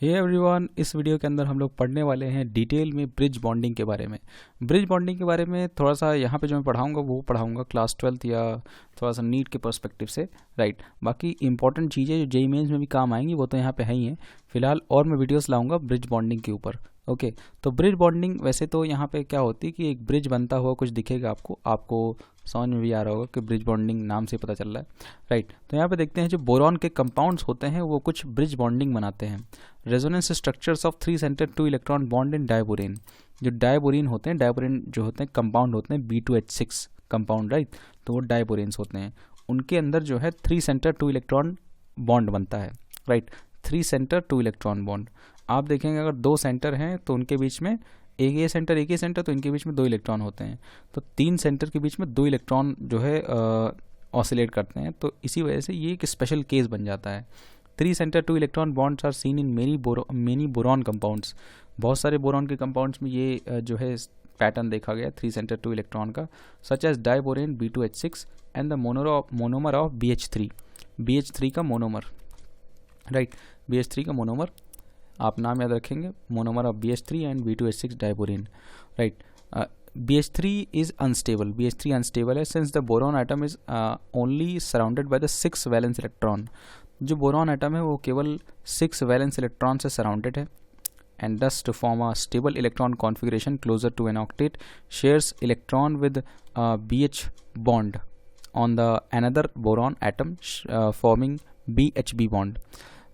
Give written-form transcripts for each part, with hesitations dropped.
Hey everyone, इस video के अंदर हम लोग पढ़ने वाले हैं डिटेल में ब्रिज बॉन्डिंग के बारे में। ब्रिज बॉन्डिंग के बारे में थोड़ा सा यहाँ पे जो मैं पढ़ाऊँगा वो पढ़ाऊँगा क्लास 12th या थोड़ा सा नीट के पर्सपेक्टिव से, राइट। बाकी इंपॉर्टेंट चीज़ें जो जेईई मेंस में भी काम आएंगी वो तो यहाँ पे है ही है फिलहाल, और मैं वीडियोस लाऊंगा ब्रिज बॉन्डिंग के ऊपर। ओके, तो ब्रिज बॉन्डिंग वैसे तो यहाँ पे क्या होती है कि एक ब्रिज बनता हुआ कुछ दिखेगा आपको समझ में भी आ रहा होगा कि ब्रिज बॉन्डिंग नाम से पता चल रहा है, राइट। तो यहाँ पे देखते हैं जो बोरॉन के कंपाउंड्स होते हैं वो कुछ ब्रिज बॉन्डिंग बनाते हैं। Resonance structures of 3 centre 2 electron bond in diborane. जो डायबोरेन होते हैं, डायबोरेन जो होते हैं कंपाउंड होते हैं B2H6 कंपाउंड, राइट। तो वो डायबोरेन्स होते हैं, उनके अंदर जो है 3 सेंटर 2 इलेक्ट्रॉन बॉन्ड बनता है, राइट। 3 सेंटर 2 इलेक्ट्रॉन बॉन्ड आप देखेंगे अगर 2 सेंटर हैं तो उनके बीच में एक ही सेंटर तो इनके बीच में 2 इलेक्ट्रॉन होते हैं। तो 3 सेंटर के बीच में 2 इलेक्ट्रॉन जो है ऑसिलेट करते हैं, तो इसी वजह से ये एक स्पेशल केस बन जाता है। 3 centre 2 electron bonds are seen in many boron compounds. बहुत सारे बोरॉन के कंपाउंड्स में ये जो है पैटर्न देखा गया 3 सेंटर 2 इलेक्ट्रॉन का, such as diborane B2H6 and the monomer of BH3 का मोनोमर, राइट। BH3 का मोनोमर आप नाम याद रखेंगे, monomer of BH3 and B2H6 diborane, right. BH3 is unstable, BH3 unstable है since the boron atom is only surrounded by the 6 valence electron. जो boron atom है वो केवल 6 वैलेंस इलेक्ट्रॉन से सराउंडेड है, and thus to form a stable electron configuration closer to an octet shares electron with BH bond on the another boron atom forming BHB bond।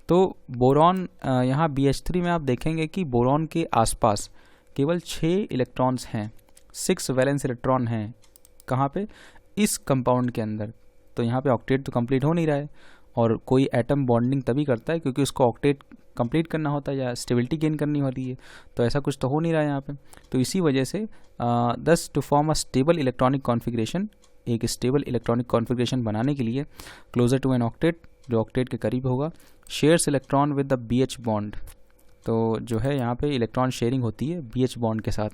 तो boron यहाँ BH3 में आप देखेंगे कि बोरॉन के आसपास केवल 6 इलेक्ट्रॉन्स हैं, 6 वैलेंस इलेक्ट्रॉन हैं। कहाँ पे? इस कंपाउंड के अंदर। तो यहाँ पे ऑक्टेट तो कंप्लीट हो नहीं रहा है, और कोई एटम बॉन्डिंग तभी करता है क्योंकि उसको ऑक्टेट कंप्लीट करना होता है या स्टेबिलिटी गेन करनी होती है, तो ऐसा कुछ तो हो नहीं रहा है यहाँ पे। तो इसी वजह से thus to form a stable electronic configuration, एक स्टेबल इलेक्ट्रॉनिक कॉन्फ़िगरेशन बनाने के लिए क्लोजर टू एन ऑक्टेट, जो ऑक्टेट के करीब होगा, shares electron with the BH bond. तो जो है यहाँ पे इलेक्ट्रॉन शेयरिंग होती है BH बॉन्ड के साथ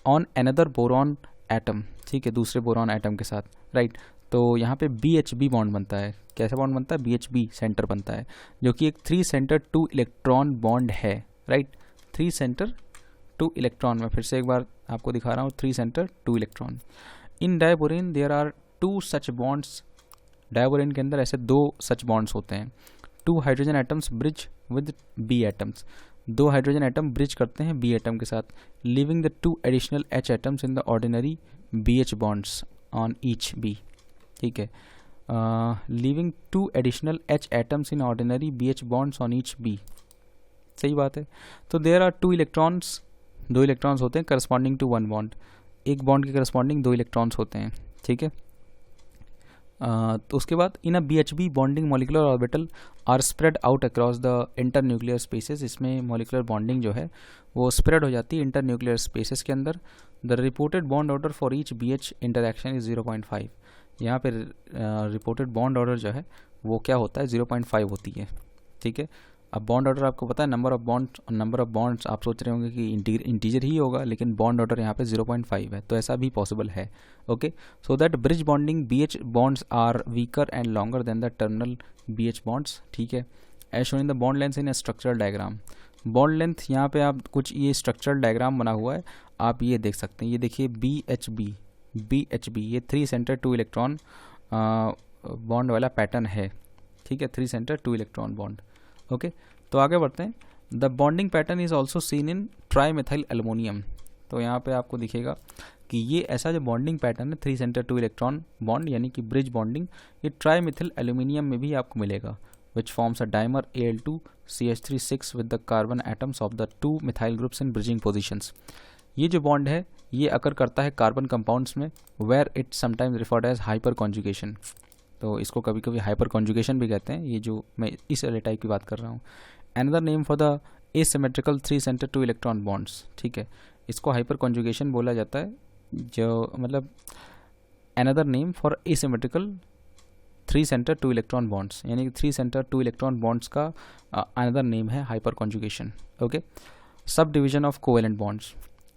ऑन अनदर बोरॉन एटम, ठीक है, दूसरे बोरॉन एटम के साथ, राइट। तो यहाँ पे BHB बॉन्ड बनता है। कैसा बॉन्ड बनता है? BHB सेंटर बनता है, जो कि एक 3 सेंटर 2 इलेक्ट्रॉन बॉन्ड है, राइट। 3 सेंटर 2 इलेक्ट्रॉन, में फिर से एक बार आपको दिखा रहा हूँ, 3 centre 2 electron. In diborane there are 2 such bonds. Diborane के अंदर ऐसे 2 सच बॉन्ड्स होते हैं। 2 hydrogen atoms bridge with B atoms. 2 hydrogen atom bridge करते हैं B एटम के साथ, leaving the 2 additional H atoms in the ordinary BH bonds on each B, ठीक है। Leaving 2 additional H atoms in ordinary BH bonds on each B, सही बात है। तो देयर आर 2 इलेक्ट्रॉन्स, 2 इलेक्ट्रॉन्स होते हैं करस्पॉन्डिंग टू 1 बॉन्ड। एक bond के करस्पॉन्डिंग 2 इलेक्ट्रॉन्स होते हैं, ठीक है। तो उसके बाद in a BHB bonding molecular orbital are spread out across the internuclear spaces. इसमें मॉलिकुलर बॉन्डिंग जो है वो स्प्रेड हो जाती है इंटरन्यूक्लियर स्पेसेस के अंदर। The reported bond order for each BH interaction is 0.5। यहाँ पे रिपोर्टेड बॉन्ड ऑर्डर जो है वो क्या होता है? 0.5 होती है, ठीक है। अब बॉन्ड ऑर्डर आपको पता है, नंबर ऑफ बॉन्ड्स आप सोच रहे होंगे कि इंटीजर ही होगा, लेकिन बॉन्ड ऑर्डर यहाँ पे 0.5 है, तो ऐसा भी पॉसिबल है। Okay, so that bridge bonding BH bonds are weaker and longer than the terminal BH bonds, ठीक है। As shown in the bond length in a structural diagram. Bond length यहाँ पे आप कुछ ये स्ट्रक्चरल डायग्राम बना हुआ है, आप ये देख सकते हैं। ये देखिए BHB, ये 3 सेंटर 2 इलेक्ट्रॉन बॉन्ड वाला पैटर्न है, ठीक है। 3 सेंटर 2 इलेक्ट्रॉन बॉन्ड, ओके। तो आगे बढ़ते हैं। The bonding pattern is also seen in trimethyl aluminium. तो यहाँ पे आपको दिखेगा कि ये ऐसा जो बॉन्डिंग पैटर्न है 3 सेंटर 2 इलेक्ट्रॉन बॉन्ड यानी कि ब्रिज बॉन्डिंग, ये ट्राईमेथिल एल्युमिनियम में भी आपको मिलेगा, which forms a dimer Al2CH36 with the carbon atoms of the 2 methyl groups in bridging positions. ये जो बॉन्ड है ये अकर करता है कार्बन कंपाउंड्स में, where it sometimes referred as hyperconjugation. तो इसको कभी कभी हाइपर कॉन्जुगेशन भी कहते हैं, ये जो मैं इस वाले टाइप की बात कर रहा हूँ। Another name for the asymmetrical 3 centre 2 electron bonds, ठीक है, इसको हाइपर कॉन्जुगेशन बोला जाता है। जो मतलब another name for asymmetrical 3 centre 2 electron bonds, यानी कि 3 सेंटर 2 इलेक्ट्रॉन बॉन्ड्स का अनदर नेम है hyperconjugation, okay. Subdivision of covalent bonds,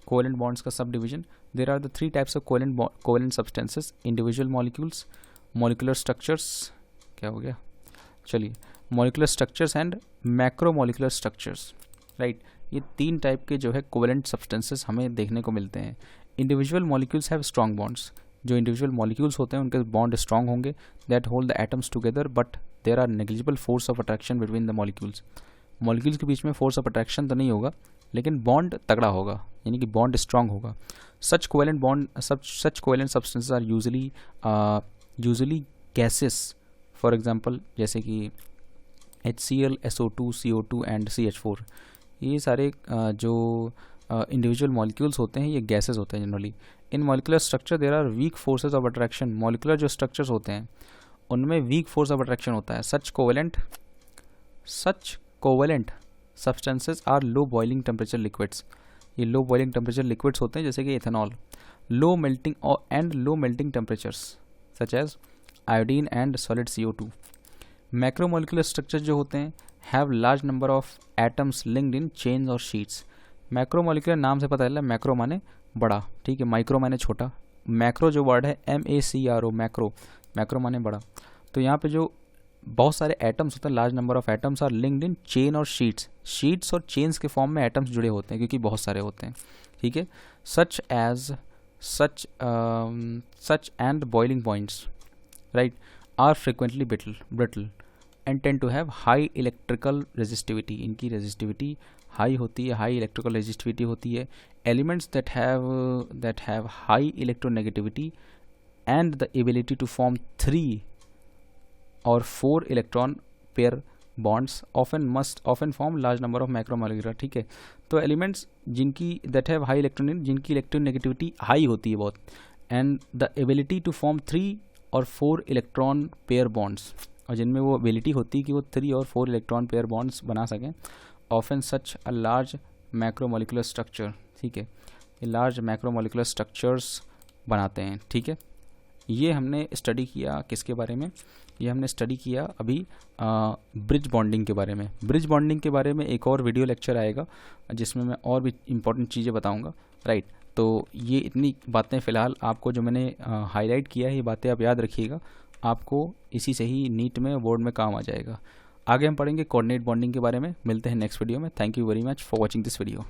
covalent bonds का subdivision. There are the 3 types of covalent substances, individual molecules, molecular structures, क्या हो गया, चलिए, molecular structures and macromolecular structures, right. ये 3 type के जो है कोवेलेंट सब्सटेंसेस हमें देखने को मिलते हैं। Individual molecules have strong bonds, जो इंडिविजुअल मॉलिक्यूल्स होते हैं उनके बॉन्ड स्ट्रॉन्ग होंगे, that hold the atoms together, but there are negligible force of attraction between the molecules. Molecules के बीच में फोर्स ऑफ अट्रैक्शन तो नहीं होगा, लेकिन बॉन्ड तगड़ा होगा, यानी कि बॉन्ड स्ट्रॉन्ग होगा। Such covalent substances are usually gases, for example जैसे कि HCl, SO2, CO2 and CH4। ये सारे जो इंडिविजुअल मॉलिक्यूल्स होते हैं ये गैसेस होते हैं generally. In molecular structure there are weak forces of attraction. Molecular जो स्ट्रक्चर्स होते हैं उनमें वीक फोर्स ऑफ अट्रैक्शन होता है। Such covalent substances are low boiling temperature liquids. ये लो बॉइलिंग टेम्परेचर लिक्विड्स होते हैं जैसे कि ethanol. Low melting temperatures such as iodine and solid CO2। Macromolecular structure जो होते हैं have large number of atoms linked in chains और sheets. Macromolecular नाम से पता चला, मैक्रो माने बड़ा, ठीक है, माइक्रो माने छोटा। मैक्रो जो वर्ड है MACRO, मैक्रो माने बड़ा। तो यहाँ पे जो बहुत सारे एटम्स होते हैं, large number of atoms are linked in chain और शीट्स और चेन्स के फॉर्म में एटम्स जुड़े होते हैं क्योंकि बहुत सारे होते हैं, ठीक है। Such and boiling points, right, are frequently brittle and tend to have high electrical resistivity. इनकी रेजिस्टिविटी हाई होती है, हाई इलेक्ट्रिकल रेजिस्टिविटी होती है। Elements that have high electronegativity and the ability to form 3 और 4 electron pair bonds often form large number of macromolecular, ठीक है। तो elements जिनकी दैट हैव हाई जिनकी इलेक्ट्रोनेगेटिविटी हाई होती है बहुत, and the ability to form 3 और 4 इलेक्ट्रॉन पेयर बॉन्ड्स, और जिनमें वो एबिलिटी होती है कि वो 3 और 4 इलेक्ट्रॉन पेयर बॉन्ड्स बना सकें, often such a large macromolecular structure, ठीक है। ये लार्ज मैक्रोमोलिकुलर स्ट्रक्चर्स बनाते हैं, ठीक है। ये हमने स्टडी किया किसके बारे में, ये हमने स्टडी किया अभी ब्रिज बॉन्डिंग के बारे में। ब्रिज बॉन्डिंग के बारे में एक और वीडियो लेक्चर आएगा जिसमें मैं और भी इंपॉर्टेंट चीज़ें बताऊंगा, राइट। तो ये इतनी बातें फ़िलहाल आपको जो मैंने हाईलाइट किया है, ये बातें आप याद रखिएगा, आपको इसी से ही नीट में बोर्ड में काम आ जाएगा। आगे हम पढ़ेंगे कोऑर्डिनेट बॉन्डिंग के बारे में। मिलते हैं नेक्स्ट वीडियो में। Thank you very much for watching this video.